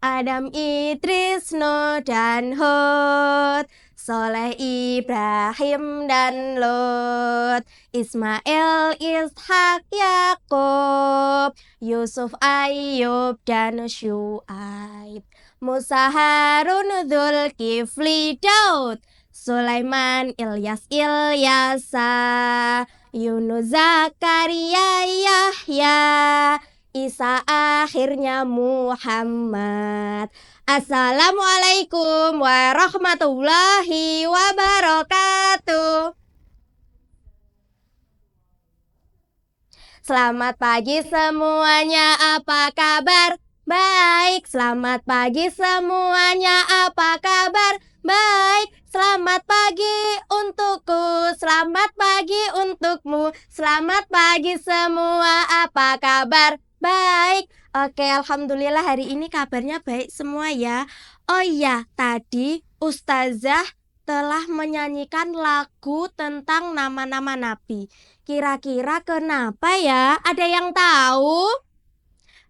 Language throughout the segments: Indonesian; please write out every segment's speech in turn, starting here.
Adam, Idris, Nuh, dan Hud, Soleh, Ibrahim, dan Lut, Ismail, Ishak, Yakub, Yusuf, Ayub, dan Syuaib, Musa, Harun, Dzulkifli, Daud, Sulaiman, Ilyas, Ilyasa, Yunus, Zakaria, Yahya, Isa, akhirnya Muhammad. Assalamualaikum warahmatullahi wabarakatuh. Selamat pagi semuanya, apa kabar? Baik. Selamat pagi semuanya, apa kabar? Baik. Selamat pagi untukku, selamat pagi untukmu, selamat pagi semua, apa kabar? Baik. Oke, alhamdulillah hari ini kabarnya baik semua ya. Oh iya, tadi Ustazah telah menyanyikan lagu tentang nama-nama nabi. Kira-kira kenapa ya? Ada yang tahu?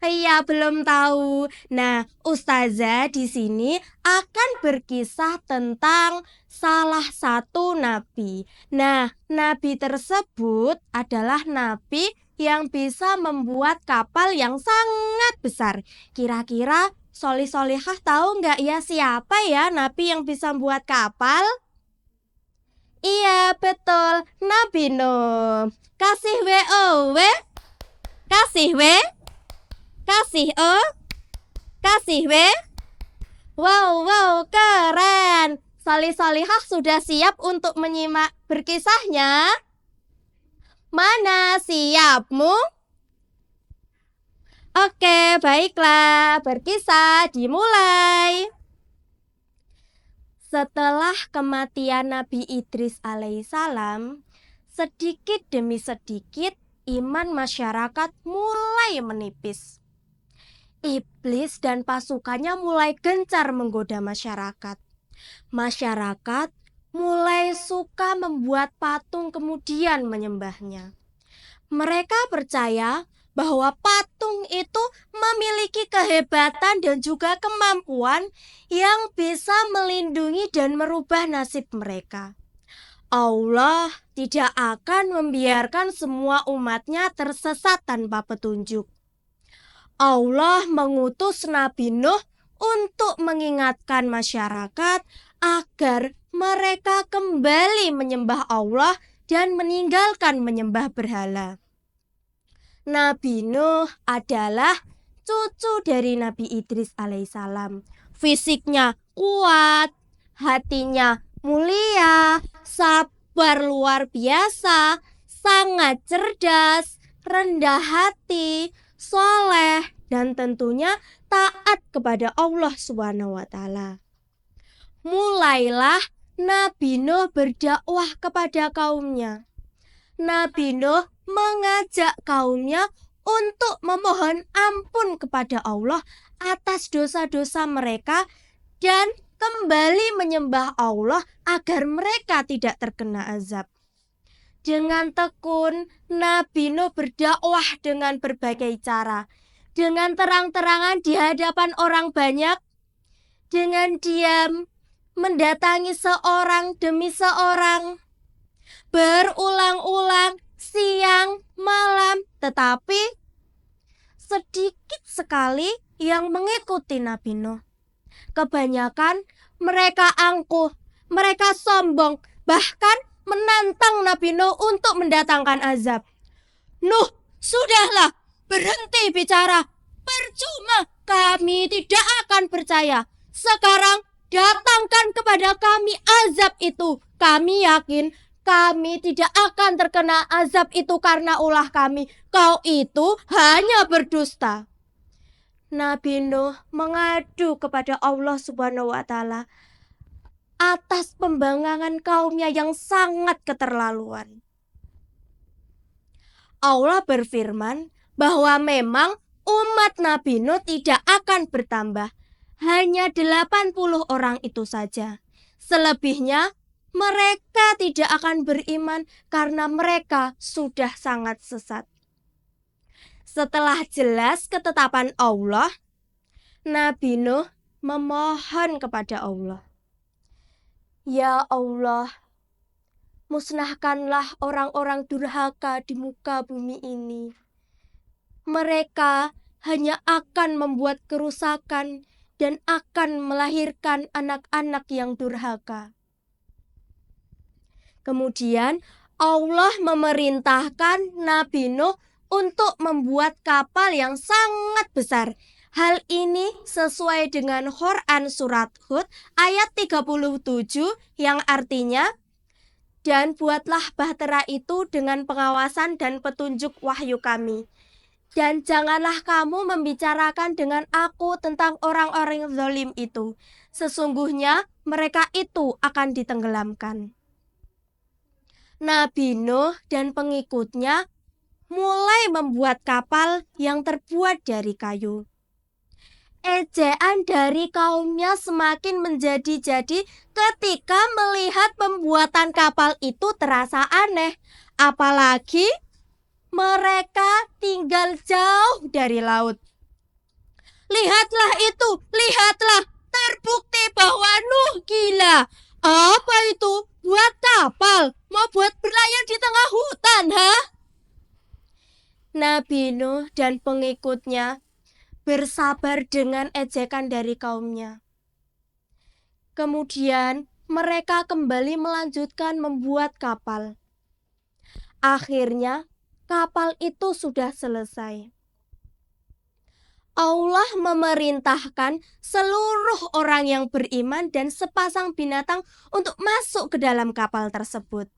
Iya, belum tahu. Nah, Ustazah di sini akan berkisah tentang salah satu nabi. Nah, nabi tersebut adalah nabi yang bisa membuat kapal yang sangat besar. Kira-kira solih-solihah tahu nggak ya siapa ya nabi yang bisa membuat kapal? Iya, betul. Nabi Nuh. Kasih W-O-W. Kasih W. Kasih O. Kasih W. Wow, keren. Solih-solihah sudah siap untuk menyimak berkisahnya? Mana siapmu? Oke, baiklah. Berkisah dimulai. Setelah kematian Nabi Idris alaihissalam, sedikit demi sedikit iman masyarakat mulai menipis. Iblis dan pasukannya mulai gencar menggoda masyarakat. Masyarakat mulai suka membuat patung kemudian menyembahnya. Mereka percaya bahwa patung itu memiliki kehebatan dan juga kemampuan yang bisa melindungi dan merubah nasib mereka. Allah tidak akan membiarkan semua umatnya tersesat tanpa petunjuk. Allah mengutus Nabi Nuh untuk mengingatkan masyarakat agar mereka kembali menyembah Allah dan meninggalkan menyembah berhala. Nabi Nuh adalah cucu dari Nabi Idris alaihissalam. Fisiknya kuat, hatinya mulia, sabar luar biasa, sangat cerdas, rendah hati, soleh, dan tentunya taat kepada Allah SWT. Mulailah Nabi Nuh berdakwah kepada kaumnya. Nabi Nuh mengajak kaumnya untuk memohon ampun kepada Allah atas dosa-dosa mereka dan kembali menyembah Allah agar mereka tidak terkena azab. Dengan tekun, Nabi Nuh berdakwah dengan berbagai cara. Dengan terang-terangan di hadapan orang banyak, dengan diam, mendatangi seorang demi seorang, berulang-ulang, siang, malam, tetapi sedikit sekali yang mengikuti Nabi Nuh. Kebanyakan mereka angkuh, mereka sombong, bahkan menantang Nabi Nuh untuk mendatangkan azab. Nuh, sudahlah, berhenti bicara. Percuma, kami tidak akan percaya. Sekarang datangkan kepada kami azab itu. Kami yakin kami tidak akan terkena azab itu karena ulah kami. Kau itu hanya berdusta. Nabi Nuh mengadu kepada Allah Subhanahu wa Ta'ala atas pembangkangan kaumnya yang sangat keterlaluan. Allah berfirman bahwa memang umat Nabi Nuh tidak akan bertambah, hanya 80 orang itu saja. Selebihnya mereka tidak akan beriman karena mereka sudah sangat sesat. Setelah jelas ketetapan Allah, Nabi Nuh memohon kepada Allah, "Ya Allah, musnahkanlah orang-orang durhaka di muka bumi ini. Mereka hanya akan membuat kerusakan dan akan melahirkan anak-anak yang durhaka." Kemudian Allah memerintahkan Nabi Nuh untuk membuat kapal yang sangat besar. Hal ini sesuai dengan Quran surat Hud ayat 37 yang artinya, "Dan buatlah bahtera itu dengan pengawasan dan petunjuk wahyu kami. Dan janganlah kamu membicarakan dengan aku tentang orang-orang zalim itu. Sesungguhnya mereka itu akan ditenggelamkan." Nabi Nuh dan pengikutnya mulai membuat kapal yang terbuat dari kayu. Ejaan dari kaumnya semakin menjadi-jadi ketika melihat pembuatan kapal itu terasa aneh. Apalagi mereka tinggal jauh dari laut. "Lihatlah itu, lihatlah, terbukti bahwa Nuh gila. Apa itu? Buat kapal? Mau buat berlayar di tengah hutan, ha?" Nabi Nuh dan pengikutnya bersabar dengan ejekan dari kaumnya. Kemudian mereka kembali melanjutkan membuat kapal. Akhirnya kapal itu sudah selesai. Allah memerintahkan seluruh orang yang beriman dan sepasang binatang untuk masuk ke dalam kapal tersebut.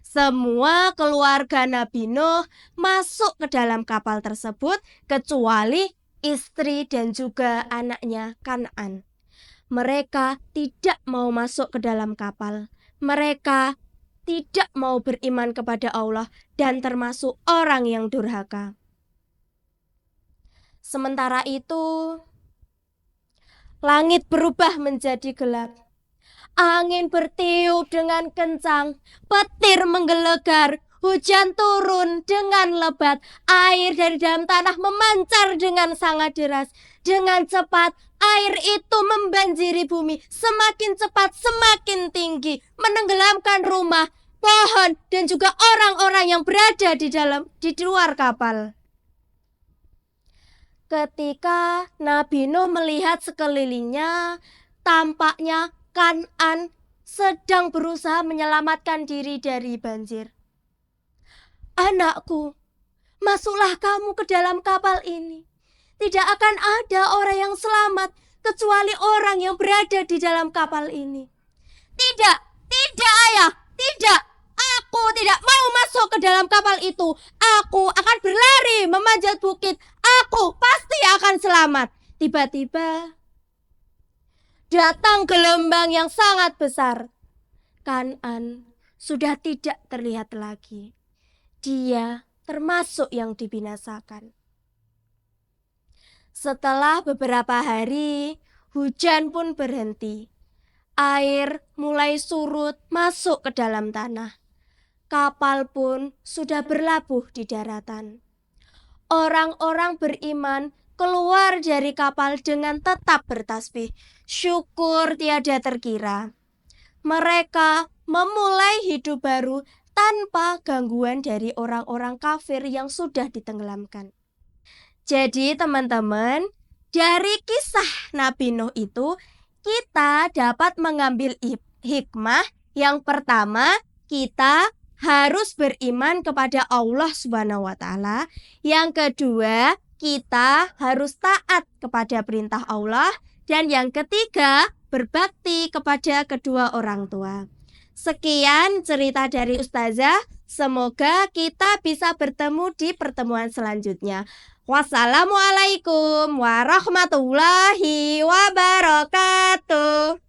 Semua keluarga Nabi Nuh masuk ke dalam kapal tersebut kecuali istri dan juga anaknya Kan'an. Mereka tidak mau masuk ke dalam kapal. Mereka tidak mau beriman kepada Allah dan termasuk orang yang durhaka. Sementara itu, langit berubah menjadi gelap. Angin bertiup dengan kencang, petir menggelegar, hujan turun dengan lebat, air dari dalam tanah memancar dengan sangat deras. Dengan cepat, air itu membanjiri bumi, semakin cepat semakin tinggi, menenggelamkan rumah, pohon, dan juga orang-orang yang berada di luar kapal. Ketika Nabi Nuh melihat sekelilingnya, tampaknya Kan'an sedang berusaha menyelamatkan diri dari banjir. "Anakku, masuklah kamu ke dalam kapal ini. Tidak akan ada orang yang selamat kecuali orang yang berada di dalam kapal ini." "Tidak, tidak ayah, tidak. Aku tidak mau masuk ke dalam kapal itu. Aku akan berlari memanjat bukit. Aku pasti akan selamat." Tiba-tiba datang gelombang yang sangat besar. Kan'an sudah tidak terlihat lagi. Dia termasuk yang dibinasakan. Setelah beberapa hari, hujan pun berhenti. Air mulai surut masuk ke dalam tanah. Kapal pun sudah berlabuh di daratan. Orang-orang beriman keluar dari kapal dengan tetap bertasbih. Syukur tiada terkira. Mereka memulai hidup baru tanpa gangguan dari orang-orang kafir yang sudah ditenggelamkan. Jadi teman-teman, dari kisah Nabi Nuh itu kita dapat mengambil hikmah. Yang pertama, kita harus beriman kepada Allah Subhanahu wa Ta'ala. Yang kedua, kita harus taat kepada perintah Allah. Dan yang ketiga, berbakti kepada kedua orang tua. Sekian cerita dari Ustazah. Semoga kita bisa bertemu di pertemuan selanjutnya. Wassalamualaikum warahmatullahi wabarakatuh.